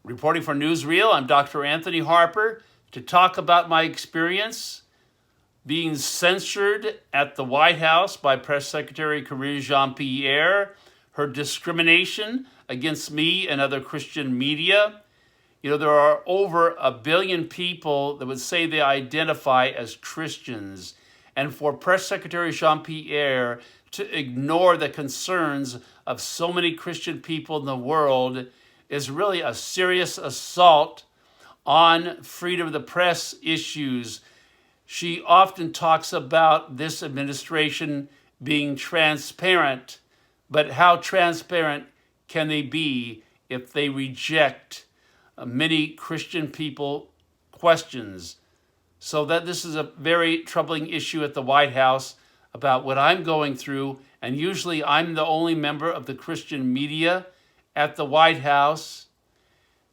Reporting for Newsreel, I'm Dr. Anthony Harper to talk about my experience being censored at the White House by Press Secretary Karine Jean-Pierre, her discrimination against me and other Christian media. You know, there are over 1 billion people that would say they identify as Christians. And for Press Secretary Jean-Pierre to ignore the concerns of so many Christian people in the world is really a serious assault on freedom of the press issues. She often talks about this administration being transparent, but how transparent can they be if they reject many Christian people questions? So that this is a very troubling issue at the White House about what I'm going through, and usually I'm the only member of the Christian media at the White House.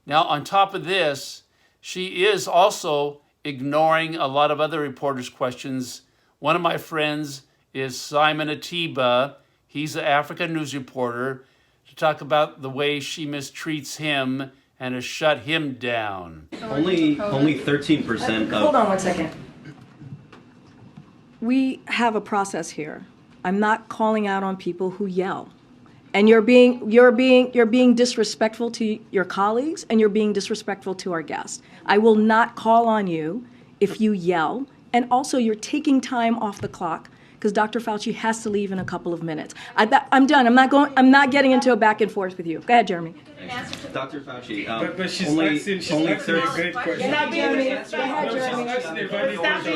Now, on top of this, she is also ignoring a lot of other reporters' questions. One of my friends is Simon Atiba. He's an African news reporter, to talk about the way she mistreats him and has shut him down. Only 13% of... Hold on one second. We have a process here. I'm not calling out on people who yell. And you're being disrespectful to your colleagues, and you're being disrespectful to our guests. I will not call on you if you yell, and also you're taking time off the clock because Dr. Fauci has to leave in a couple of minutes. I'm done. I'm not getting into a back and forth with you. Go ahead, Jeremy. Dr. Fauci, but she's only asking 30. a great question. Go ahead, Jeremy. She's asking a valid question.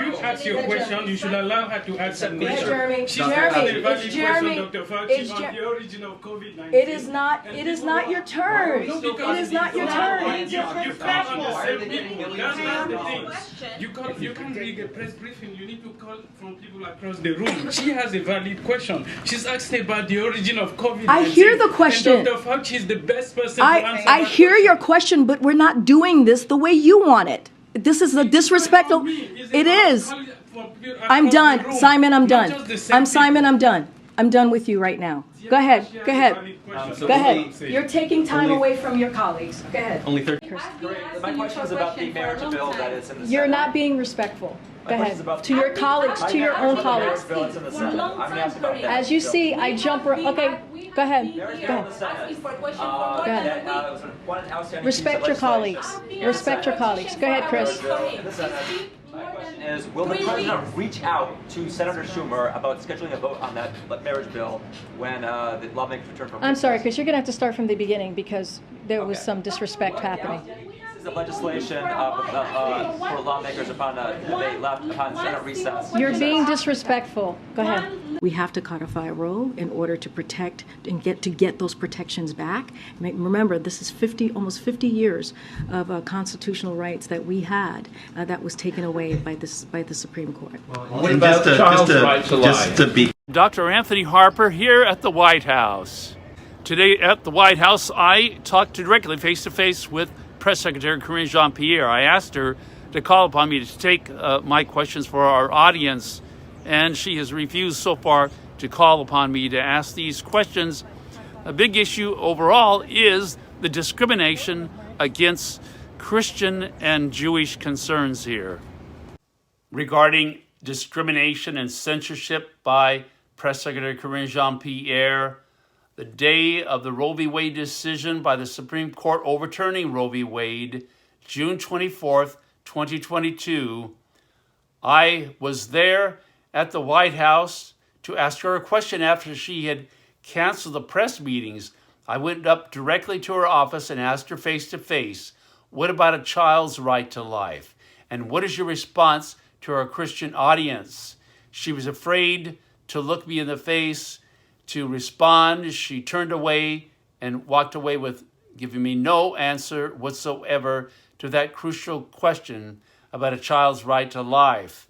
You ask your question, you should allow her to ask a question. Jeremy, She's asking a valid Jeremy, question, Dr. Fauci, on the origin of COVID-19. It is not your turn. No, It is not your turn. You can't on the same people. That's the thing. You can't read a press briefing. You need to call from people across the room. She has a valid question. She's asking about the origin of COVID-19. I hear the question. And Dr. Fauci is the best person to answer I that hear question. your question, but we're not doing this the way you want it. This is a disrespectful. It is. I'm done. Simon, I'm done. I'm done. I'm done with you right now. Go ahead. Go ahead. Go ahead. You're taking time away from your colleagues. Go ahead. Only 30. My question is about the marriage bill that is in the Senate. You're not being respectful. Go ahead. To your colleagues, to your own colleagues. Bill that's in the Senate. I'm going to ask about that. As you see, I jump. Okay. Go ahead. Marriage Go bill in the ahead. Senate. Go ahead. One outstanding Respect piece your of colleagues. legislation. Respect your colleagues. Go ahead, Chris. In the Senate. My question is, will the president reach out to Senator Schumer about scheduling a vote on that marriage bill when the lawmakers return from... I'm sorry, Chris. You're going to have to start from the beginning because there was some disrespect happening. This is a legislation for lawmakers upon they left upon Senate recess. You're being disrespectful. Go ahead. We have to codify Roe in order to protect and get those protections back. Remember, this is almost 50 years of constitutional rights that we had that was taken away by the Supreme Court. What about child's right to life? Dr. Anthony Harper here at the White House. Today at the White House, I talked directly face-to-face with Press Secretary Karine Jean-Pierre. I asked her to call upon me to take my questions for our audience, and she has refused so far to call upon me to ask these questions. A big issue overall is the discrimination against Christian and Jewish concerns here. Regarding discrimination and censorship by Press Secretary Karine Jean-Pierre, the day of the Roe v. Wade decision by the Supreme Court overturning Roe v. Wade, June 24th, 2022, I was there at the White House to ask her a question after she had canceled the press meetings. I went up directly to her office and asked her face-to-face, what about a child's right to life? And what is your response to our Christian audience? She was afraid to look me in the face, to respond. She turned away and walked away with giving me no answer whatsoever to that crucial question about a child's right to life.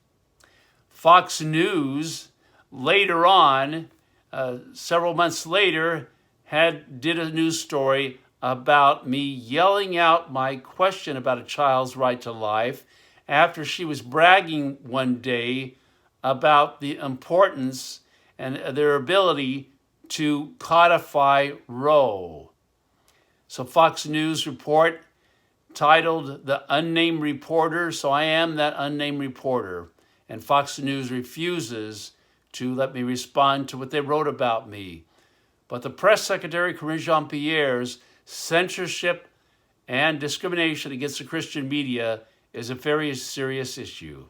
Fox News later on, several months later, did a news story about me yelling out my question about a child's right to life after she was bragging one day about the importance and their ability to codify Roe. So Fox News report titled The Unnamed Reporter, so I am that unnamed reporter. And Fox News refuses to let me respond to what they wrote about me. But the press secretary, Karine Jean-Pierre's censorship and discrimination against the Christian media is a very serious issue.